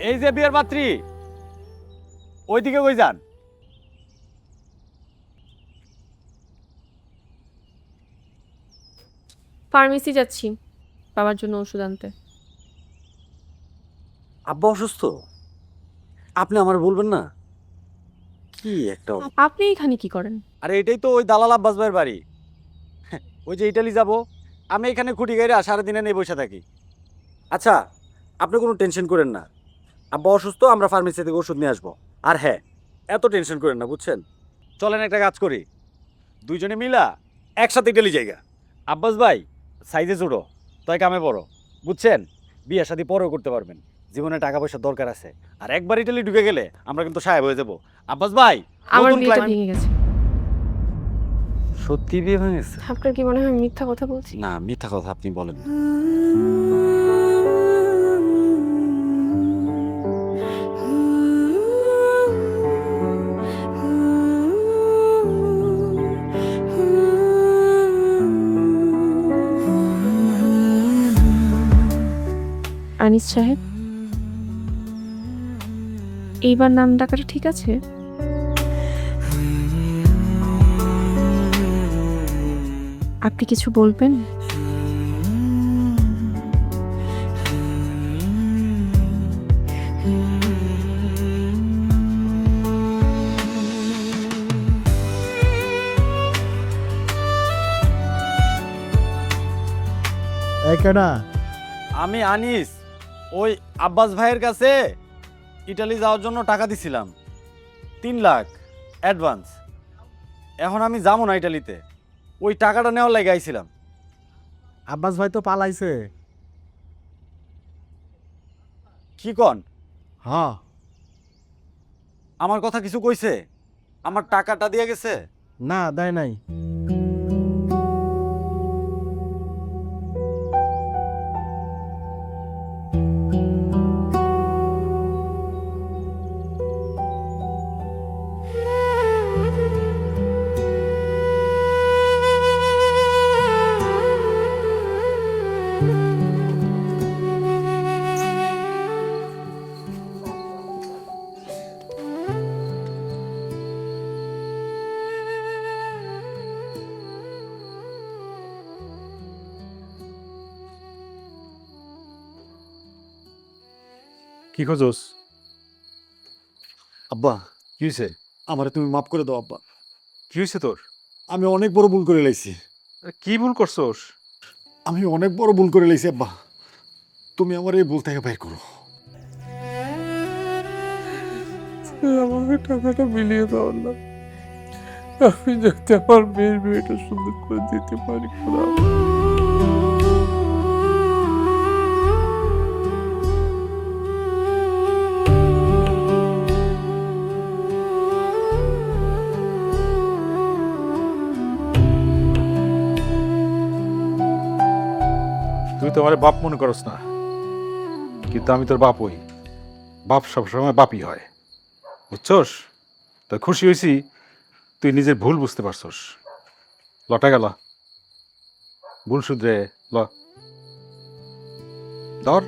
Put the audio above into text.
এই যে বিয়ের পাত্রী, ওইদিকে কই যান? ফার্মেসি যাচ্ছি বাবার জন্য ওষুধ আনতে। আব্বা অসুস্থ? আপনি আমার বলবেন না? কি একটা আপনি এখানে কি করেন? আরে এটাই তো ওই দালাল আব্বাস ভাইয়ের বাড়ি। ওই যে ইটালি যাব, আমি এখানে খুঁটি গাইরা সারাদিনে নেই বসে থাকি। আচ্ছা, আপনি কোনো টেনশন করেন না। আব্বা অসুস্থ, আমরা ফার্মেসি থেকে ওষুধ নিয়ে আসবো। আর হ্যাঁ, এত টেনশন করেন না, বুঝছেন? চলেন একটা কাজ করি, দুইজনে মিলা একসাথে ইটালি জায়গা। আব্বাস ভাই সাইজে ছোটো, তাই কামে বড়, বুঝছেন? বিয়ে শাদী পরেও করতে পারবেন, জীবনে টাকা পয়সার দরকার আছে। আর একবার ইটালি ঢুকে গেলে আমরা কিন্তু সাহেব হয়ে যাব। আব্বাস ভাই, আমার নতুন বিয়েটা climate- ভেঙে গেছে। সত্যি বিয়ে ভেঙেছে? আপনার কি মনে হয় আমি মিথ্যা কথা বলছি? না, মিথ্যা কথা আপনি বলেন না। আনিস সাহেব, এইবার নাম ডাকাটা ঠিক আছে? আপনি কিছু বলবেন? এই কেনা? আমি আনিস, ওই আব্বাস ভাইয়ের কাছে ইটালি যাওয়ার জন্য টাকা দিছিলাম 3 লাখ অ্যাডভান্স। এখন আমি যাবো না ইটালিতে, ওই টাকাটা নেওয়ার লাগে আইছিলাম। আব্বাস ভাই তো পালাইছে। কি কন? হ্যাঁ, আমার কথা কিছু কইছে? আমার টাকাটা দিয়ে গেছে? না দেয় নাই। কি খোঁজোস? আব্বা, কি হয়েছে? আমারে তুমি মাফ করে দাও আব্বা। কি হয়েছে তোর? আমি অনেক বড় ভুল করে লাইছি। আরে কি ভুল করছোস? আমি অনেক বড় ভুল করে লাইছি আব্বা। তুমি আমার এই ভুল থেকে বের করো। আমাকে টাকাটা মিলিয়ে দাও না, আমি যাতে আমার মেয়ের বিয়েটা সুন্দর করে দিতে পারি। খোদা, তুই তো আমার বাপ মনে করস না, কিন্তু আমি তোর বাপ হই। বাপ সবসময় বাপই হয়, বুঝছস? তো খুশি হয়েছি তুই নিজের ভুল বুঝতে পারছস। লটা গেল, ভুল শুধরে ল, ধর।